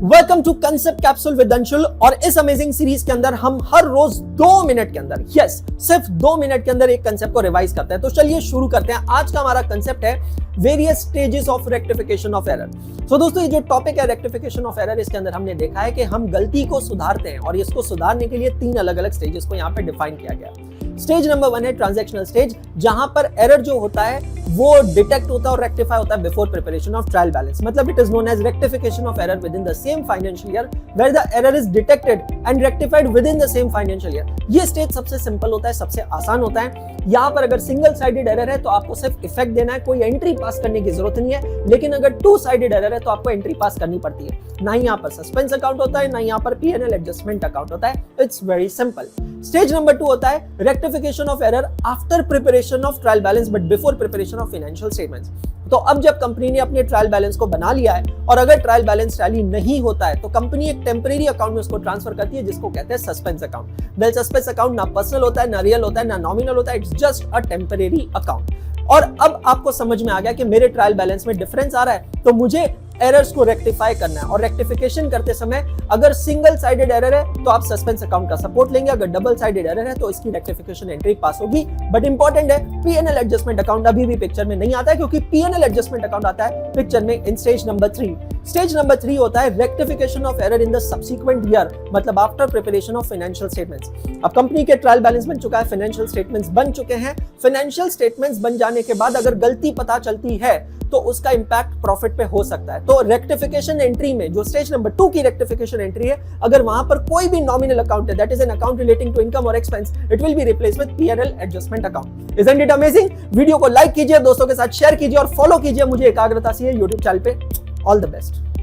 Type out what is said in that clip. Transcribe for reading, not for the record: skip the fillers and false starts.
Welcome to concept capsule with Anshul. और इस amazing series के अंदर हम हर रोज 2 मिनट के अंदर, सिर्फ 2 मिनट के अंदर एक कंसेप्ट को रिवाइज करते हैं। तो चलिए शुरू करते हैं। आज का हमारा कंसेप्ट है various stages of rectification of error. तो दोस्तों, ये जो टॉपिक है रेक्टिफिकेशन ऑफ एरर, इसके अंदर हमने देखा है कि हम गलती को सुधारते हैं और इसको सुधारने के लिए 3 अलग अलग स्टेजेस को यहाँ पे डिफाइन किया गया। स्टेज नंबर 1 है ट्रांजैक्शनल स्टेज, जहां पर एरर जो होता है वो डिटेक्ट होता है और रेक्टिफाई होता है before preparation of trial balance. मतलब it is known as rectification of error within the same financial year where the error is detected and rectified within the same financial year. ये stage सबसे simple होता है, सबसे आसान होता है। यहाँ पर अगर सिंगल साइडेड एरर है तो आपको सिर्फ इफेक्ट देना है, कोई एंट्री पास करने की जरूरत नहीं है। लेकिन अगर 2 साइडेड एरर है तो आपको एंट्री पास करनी पड़ती है। ना ही यहाँ पर सस्पेंस अकाउंट होता है, ना यहाँ पर P&L एडजस्टमेंट अकाउंट होता है। It's very simple. Stage number 2 होता है rectification of error after preparation of trial balance but before preparation of financial statements. तो अब जब कंपनी ने अपने ट्रायल बैलेंस को बना लिया है और अगर ट्रायल बैलेंस टैली नहीं होता है तो कंपनी एक टेम्परेरी अकाउंट में उसको ट्रांसफर करती है, जिसको कहते हैं suspense account. Well, suspense account ना पर्सनल होता है, ना रियल होता है, ना नॉमिनल होता है। It's just a temporary account. और अब आपको समझ में आ गया कि मेरे ट्रायल बैलेंस में डिफरेंस आ रहा है, तो मुझे एरर्स को रेक्टिफाई करना है। और रेक्टिफिकेशन करते समय अगर सिंगल साइडेड एरर है तो आप सस्पेंस अकाउंट का सपोर्ट लेंगे, अगर डबल साइडेड एरर है तो इसकी रेक्टिफिकेशन एंट्री पास होगी। बट इंपॉर्टेंट है, P&L एडजस्टमेंट अकाउंट अभी भी पिक्चर में नहीं आता है, क्योंकि P&L एडजस्टमेंट अकाउंट आता है पिक्चर में in stage number 3। Stage number 3 होता है rectification of error in the subsequent year, मतलब after preparation of financial statements. अब कंपनी के ट्रायल बैलेंस बन चुका है, फाइनेंशियल स्टेटमेंट्स बन चुके हैं। फाइनेंशियल स्टेटमेंट्स बन जाने के बाद अगर गलती पता चलती है तो उसका इंपैक्ट प्रॉफिट पे हो सकता है। तो रेक्टिफिकेशन एंट्री में जो स्टेज नंबर 2 की रेक्टिफिकेशन एंट्री है, अगर वहां पर कोई भी नॉमिनल अकाउंट है, that is an account relating to income और expense, it will be replaced with P&L adjustment account. Isn't it amazing? Video को लाइक कीजिए, दोस्तों के साथ शेयर कीजिए और फॉलो कीजिए मुझे एकाग्रता से YouTube चैनल पे। All the best.